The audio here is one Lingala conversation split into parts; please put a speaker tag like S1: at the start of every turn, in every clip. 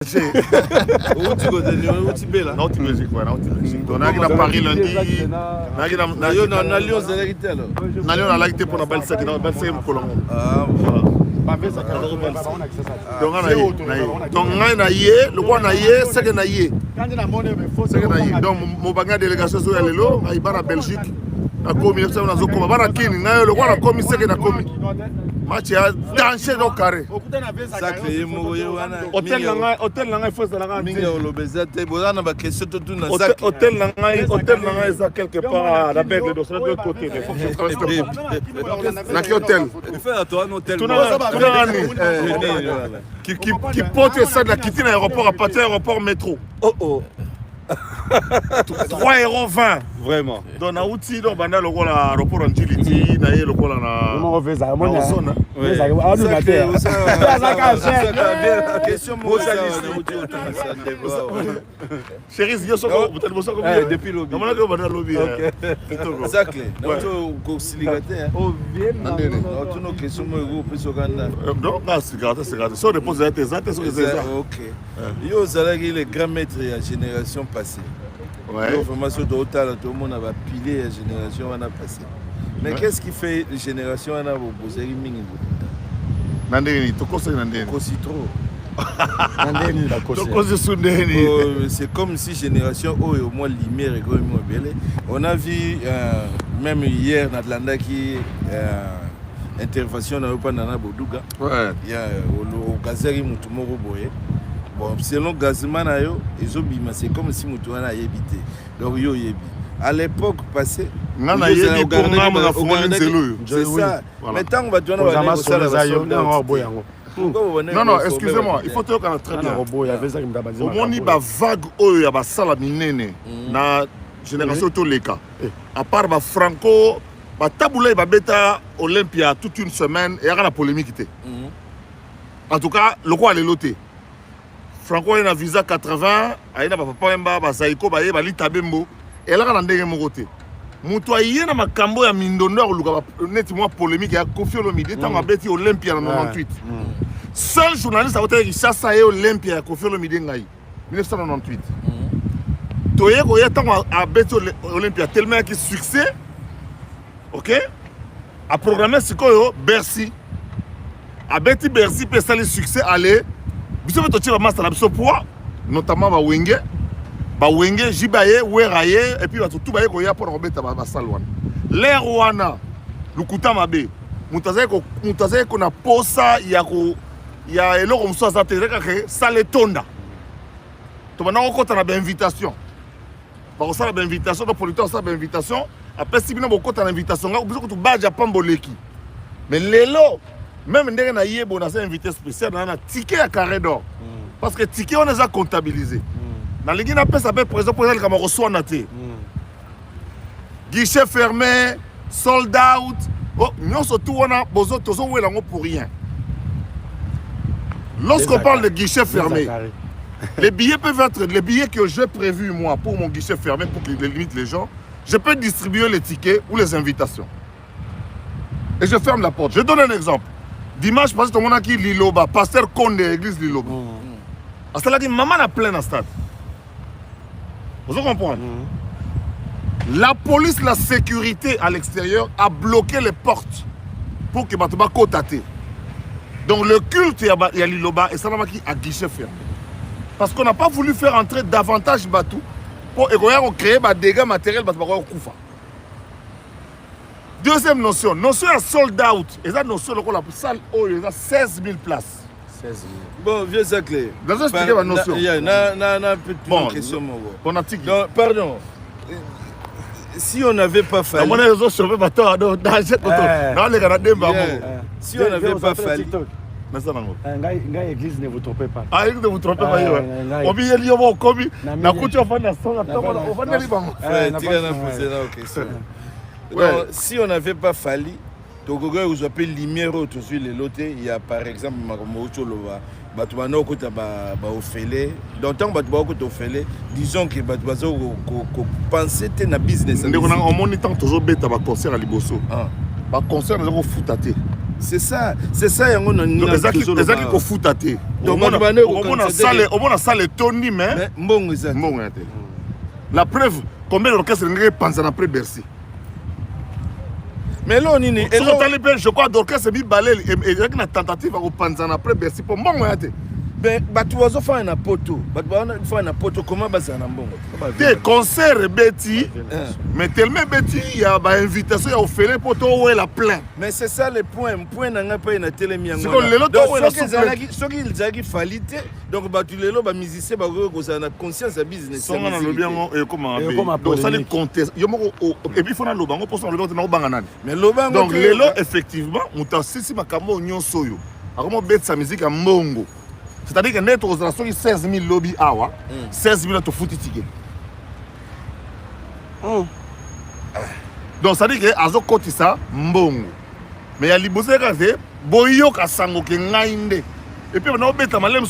S1: marché.
S2: Où tu connais, où tu es là?
S1: Non, tu Belgique, ouais, non, tu Belgique. On a à Paris lundi.
S2: On a Lyon, c'est la alors.
S1: On a Lyon, on a été pour la belle sec, dans la belle sec,
S2: Ah, voilà.
S1: Donc on a yé, le roi na yé, c'est que na yé. C'est que na yé. Donc mon bagage délégation sur le lot, il va en Belgique. La commission na zoko, va na Kini, na le roi na commis c'est que na commis. Match a danger dans carré.
S2: Sacré moyo wana.
S1: Hôtel nanga faut ça la
S2: mingi o lobeza te boza na ba question tout na
S1: sac. Hôtel nanga est quelque part à la baie de l'autre côté. Na qui hôtel?
S2: Fais à toi un hôtel.
S1: Qui porte ça de la quitter l'aéroport à partir de l'aéroport métro.
S2: Oh.
S1: 3,20 €. Vraiment. Donc, na outil, donc, banda le l'aéroport en Djibouti, na le rôle na.
S3: Comment on fait ça?
S1: On sonne.
S2: Question
S1: Chérie, je suis
S2: depuis le lobby.
S1: On a le lobby.
S2: C'est clair. Donc, célibataire. Toutes nos questions, on peut se rendre.
S1: Non, c'est grave. Si on dépose tes actes, c'est ça.
S2: Ok. Yo, ça les grands maîtres de la génération passée.
S1: Ouais.
S2: Formation de Otal, tout le monde a pilé la génération on a passé. Mais qu'est-ce qui fait la génération on a posé mingi?
S1: Nandeni, tu conseilles Nandeni.
S2: Cositro.
S3: Nandeni la
S1: conseille.
S2: C'est comme si génération au moins lumière et comme belé. On a vu même hier dans Atlanta qui intervention dans Nana Boduga.
S1: Ouais.
S2: Il y a au Gazeri Mutumoro Boye. Bon, selon Gazman, c'est comme si Moutouana a évité. Donc, yo yebi. À l'époque passée, c'est ça. Mais tant que tu
S1: non, excusez-moi, il faut te dire très bien. Au moins, il y a vague il y a sala minene na génération to leka. À part Franco, taboula va beta Olympia toute une semaine et il y a la polémique. En tout cas, le quoi est loté. Franco a un visa 80, il a papa Mba, Zaiko, il a Litabembo, et là, il a un ndenge mogote. Moutoua, il y a un cambo à Mindonor, nettement polémique, il a confié au midi, tant qu'on a bêti Olympia en 98. Seul journaliste a été Richassa et Olympia, confié au midi, 1998. Toye, il y a tant qu'on a bêti Olympia, tellement qu'il y a succès, ok? A programmé ce qu'on Bercy. A bêti Bercy, peut ça le succès, allez. Biso veut tirer master na biso poids notamment ba wenge jibaye weraye et puis tout baye ko ya pour robeta ba salwana l'air wana lukuta mabe mutazaye ko na posa ya ko ya eloko mso za tereka ke sale tonda to bana ko kota na ba invitation ba ko sala ba invitation do producteur sala ba invitation après si bino bo kota na invitation nga biso ko to baja pamboleki mais lelo même ndenge na yé bon na invité spécial na ticket à carré d'or parce que ticket on les a comptabilisé dans les guinées après ça peut présent pour les camarades reçoit naté guichet fermé sold out oh nous surtout on a besoin tous on là pour rien lorsqu'on parle de guichet fermé les billets peuvent être les billets que j'ai prévus moi pour mon guichet fermé pour que limite les gens je peux distribuer les tickets ou les invitations et je ferme la porte. Je donne un exemple. Dimanche passé, tout le monde a qui Liloba, pasteur Condé, église Liloba. À cela dit, maman a plein à stade. Vous comprenez? La police, la sécurité à l'extérieur a bloqué les portes pour que Batouba côté. Donc le culte, il y a Liloba et Salamaki a guichet fermé. Parce qu'on n'a pas voulu faire entrer davantage Batou pour créer des dégâts matériels Batouba Koufa. Deuxième notion à sold out. Et ça, notion de la salle, il y a 16 000 places.
S2: 16 000. Bon, vieux Saclé.
S1: Dans un expliquer ma notion.
S2: Il y a une question. Pardon. Si on n'avait pas fallu. Si on n'avait pas fallu.
S3: Église, ne vous trompez pas.
S1: Ah, église, ne vous trompez pas. On vient de lire commis. La couture va faire on va aller
S2: ouais. Si on n'avait pas fallu, Togogo vous appelez lumière autour les lotés, il y a par exemple Makomocho Lova, Batouano Kota Ofele, dans le temps Batouano Ofele, disons que Batouazo pensait que na business.
S1: On a un moniteur toujours bête à concert à Liboso. Un concert nous avons foutatté.
S2: C'est ça yango na
S1: donc ezaki ko futa te donc on a salle Tony mais
S2: mbongo ezaki
S1: mbongo te la preuve combien d'orchestre ngé panza na après Bercy
S2: mais là nini
S1: et là je crois d'orchestre bi balel et une tentative à panza na après Bercy pour mbongo te
S2: ben batu wazo fa na poto batu ba fa na poto comment ba na mbongo
S1: des concerts beti mais tellement beti il y a ba invitation ya ofele poto où la plein
S2: mais c'est ça le point na nga pa na telemi yango soki il zaki falite donc batu lelo ba musicien ba ko za na conscience ya business
S1: son na lobi yango et comment donc ça les conteste yo moko et puis fona lobango pour son lobango na banga nani
S2: mais lobango
S1: donc lelo effectivement muta sisi makambo nyonso yo akomo bet sa musique ya mbongo. C'est-à-dire que net aux 16 000 lobby awa, 16 000 to fouti ticket. Donc ça dit que azo koti ça mbongo. Mais ya libose kaze boyo ka sango ke ngainde. Et puis on a beta malem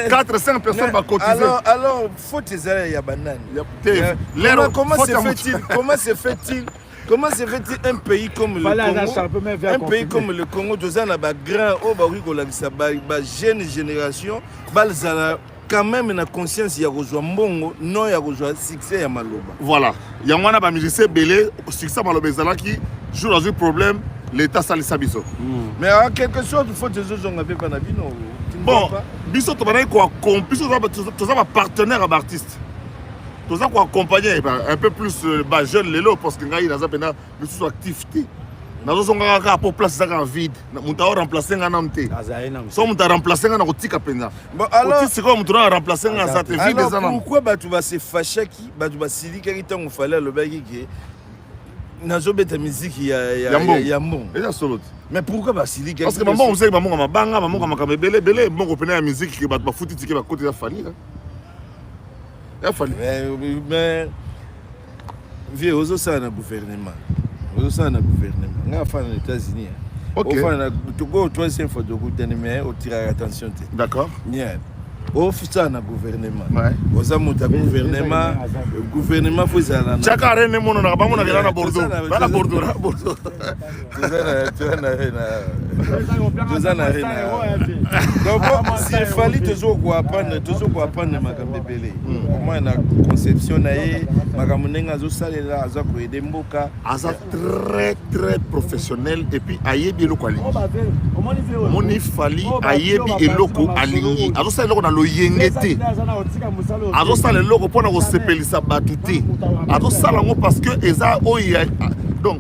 S1: 4 5 personnes va cotiser.
S2: Alors faut ezala ya banane. Comment se fait-il Comment se fait-il un pays comme le Congo, un pays comme le Congo, tous en a ba grand au ba jeune génération, balzala quand même na conscience ya rejoa mbongo, non ya rejoa succès ya maloba.
S1: Voilà. Ya mwana ba musicien belé succès maloba zala qui joue dans un problème l'état salisa biso.
S2: Mais en quelque sorte faut que les gens avaient pas na bino.
S1: Bon, biso to bana ko accomplir tous ba partenaire à artiste. Tout ça pour accompagner un peu plus jeune lelo parce que ngai naza pena biso activité nazo songa ka pour place ça en vide muta remplacer nga namte so muta remplacer nga na kotika penza
S2: bon alors
S1: c'est quoi muta remplacer nga ça te vide ça
S2: pourquoi batu ba se fâcher qui batu ba silika ki tango fallait le bagi ki nazo beta musique ya mbongo
S1: et ça solo
S2: mais pourquoi ba silika
S1: parce que maman on sait maman mabanga maman makamba belé mbongo pena ya musique ki batu ba futi tike ba côté ya fani
S2: mais vieux ozo ça na gouvernement nga fa aux États-Unis
S1: OK
S2: to go troisième fois de gouvernement au tirer attention
S1: d'accord
S2: yeah au fita na gouvernement oza muta gouvernement faut ça na
S1: chaka rene mono na ba mona kela na Bordeaux na Bordeaux
S2: donc s'il fallait toujours quoi apprendre makambe belé au moins na conception na ye makambe nenga zo salela aza ko aider mboka
S1: aza très professionnel et puis ayebi eloko alingi moni fali ayebi eloko alingi azo salela eloko na loyengete azo salela eloko pona ko sepelisa batu te azo sala ngo parce que eza oya donc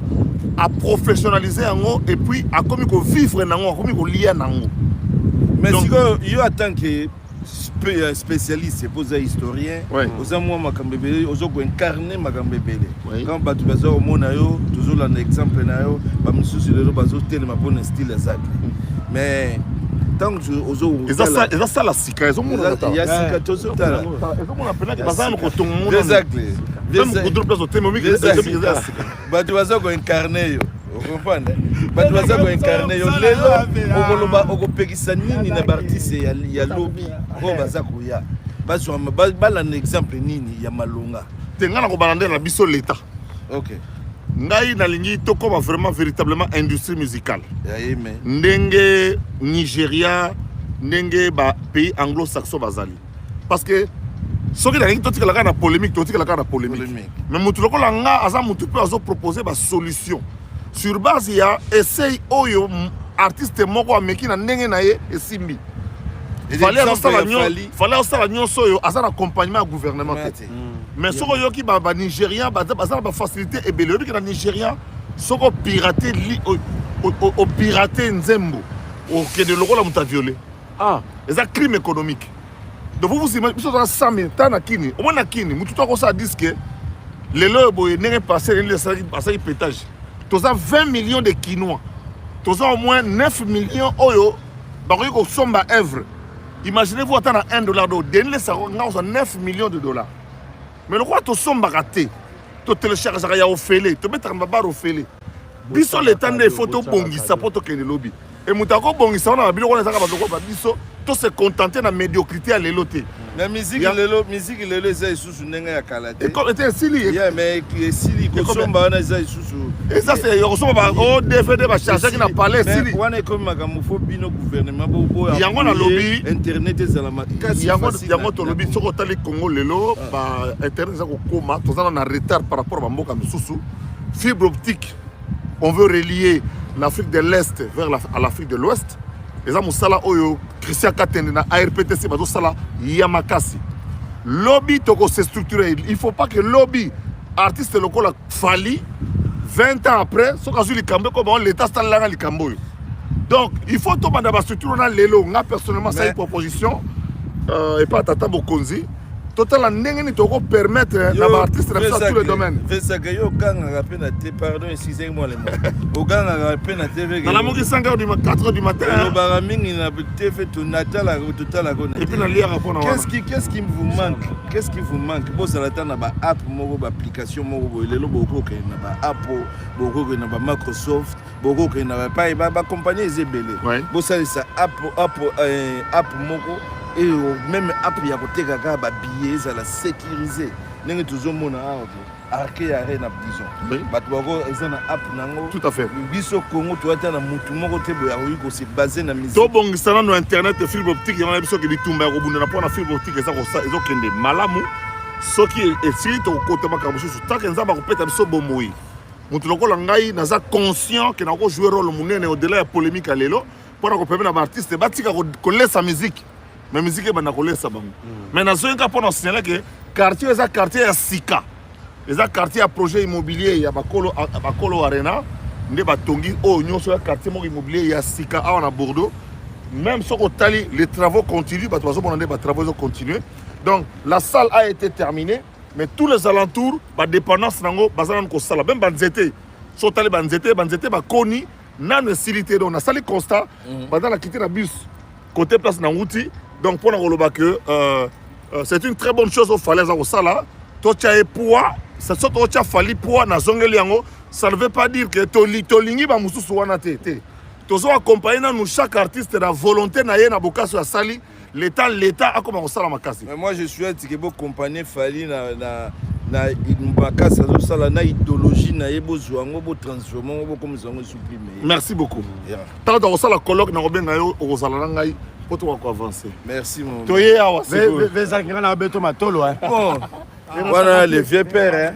S1: à professionnaliser yango et puis à comme ko vivre nango comme ko lier nango.
S2: Mais si yo attend que spécialiste c'est poser historien oza moi makambebele ozo ko incarner makambebele quand batu baza au mona yo toujours un exemple na yo ba misusu lelo bazo telema pour un style exact mais tant que ozo
S1: eza ça la sika ezo mona
S2: ya sika tozo tala
S1: ezo mona pena baza no ko tongo
S2: exactly
S1: batu
S2: baza ko incarner yo vous comprenez batu baza ko incarner yo lelo okoloba okopekisa nini na artiste ya lobby ko baza ko ya bazo bala un exemple nini ya malonga
S1: tenga na ko balande na biso l'état.
S2: OK
S1: ngai nalingi tokoma vraiment véritablement industrie musicale ndenge Nigeria ndenge ba pays anglo-saxon bazali parce que soki na to tika la polémique to tika la polémique mais mutu lokola nga aza mutu pe azo proposer ba solution sur base ya essaye oyo artiste moko ameki na ndenge na ye esimbi fallait osala nyonso oyo aza na accompagnement ya gouvernement te mais soko yoki ba Nigérien baza ba facilité ebele yoki na Nigérien soko pirater o pirater nzembo o kende lokola muta violé eza crime économique. Donc vous imaginez, vous avez 100 000 ans à Kini. Au moins à Kini, vous tout à dit que les lois n'est passé les pétage. Tous 20 millions de Kinois. Tous au moins 9 millions d'euros. Par exemple, somme à œuvre. Imaginez-vous attendre $1 d'eau. Donnez ça 9 millions de dollars. Mais le roi, tu somme à rater. Tu télécharges à Ophélie. Tu mets un babar Ophélie. Biso le temps des photos bongisa pour toquer le lobby. Et moutako bongisa on a bien on a biso to se contenter na médiocrité à l'éloté.
S2: La musique lelo eza isusu ndenge ya kala te.
S1: Comme était Sili.
S2: Yeah, mais Sili kosomba na eza isusu.
S1: Et ça c'est kosomba o DVD ba charger qui na parler Sili.
S2: Wana comme makambo fo bino gouvernement bo
S1: yango na lobby
S2: internet ezala makasi.
S1: Yango to lobby soko tali Congo lelo ba internet za ko koma tozana na retard par rapport à mboka misusu. Fibre optique. On veut relier l'Afrique de l'Est vers l'Afrique de l'Ouest. Et ça, Moussala Oyo, Christian Katende, na ARPTC, Bazo Sala, Yamakasi. Lobby, toko se structurer. Il ne faut pas que lobby, artiste local, fali, 20 ans après, ce qu'on a vu les Cambos, comme l'État style là, les Cambos. Donc, il faut tomber dans la structure, on a l'élo. On a personnellement, ça une proposition, et pas Tata Bokonzi. Total, on toko permettre aux artistes de faire tous les domaines.
S2: Pardon, excusez-moi les mots. Au gang à peine à TV.
S1: Dans la moque 5h du matin, 4h du matin.
S2: Au baraming, il a fait tout natal à total.
S1: Et puis,
S2: qu'est-ce qui vous manque? Qu'est-ce qui vous manque? Bon, ça l'attend à app, mon application, mon beaucoup qui n'a pas Apple, beaucoup qui n'a pas Microsoft, beaucoup qui n'a pas compagnie Zebele. Bon, ça, app, moko. Et même après, il y a des billets, ça la sécurisé. Nous toujours mon arrêté arena disons.
S1: Tout à fait.
S2: Biso Congo tu as un mutumo côté boyariko c'est basé na musique.
S1: To bon sana no internet fibre optique yana biso ke bitumba ko bunda na pona fibre optique eza ko kende malamu soki esili to côté makabusu tant que nzamba ko peta biso bomoi. Mutu lokola ngai naza conscient que na ko jouer rôle munene au-delà ya polémique à lelo pour ko permettre na artiste batika ko laisser musique. Mais musique est banakole bango. Mais na zo nka pona signaler que quartier est un quartier à Sika. Les quartiers à projet immobilier ya bakolo arena ne batongi o nyonso ya quartier mo immobilier ya Sika à Bordeaux. Même si les travaux continuent, les travaux continuent. Donc la salle a été terminée, mais tous les alentours, la dépendance nango bazana ko sala même banzete. So tali banzete ba koni nan silité donc na sali constat pendant la quitter la bus côté place Nangouti. Donc pour nous que c'est une très bonne chose au falaise au sala. Tocha et poids, c'est ça tocha fali poids na zongeli yango, ça ne veut pas dire que tolingi ba mususu wana te. Tozo accompagner nous chaque artiste la volonté na ye na bokaso ya sali, l'état a comme au sala makasi.
S2: Mais moi je souhaite que bo compagnie fali na makasi zo sala na idéologie na yebo zwango bo transformer bo comme zongo supprimer.
S1: Merci beaucoup. Tant dans sala colloque na robenga yo o sala ngai. Pour toi avancer.
S2: Merci mon.
S3: Bon, voilà les vieux pères.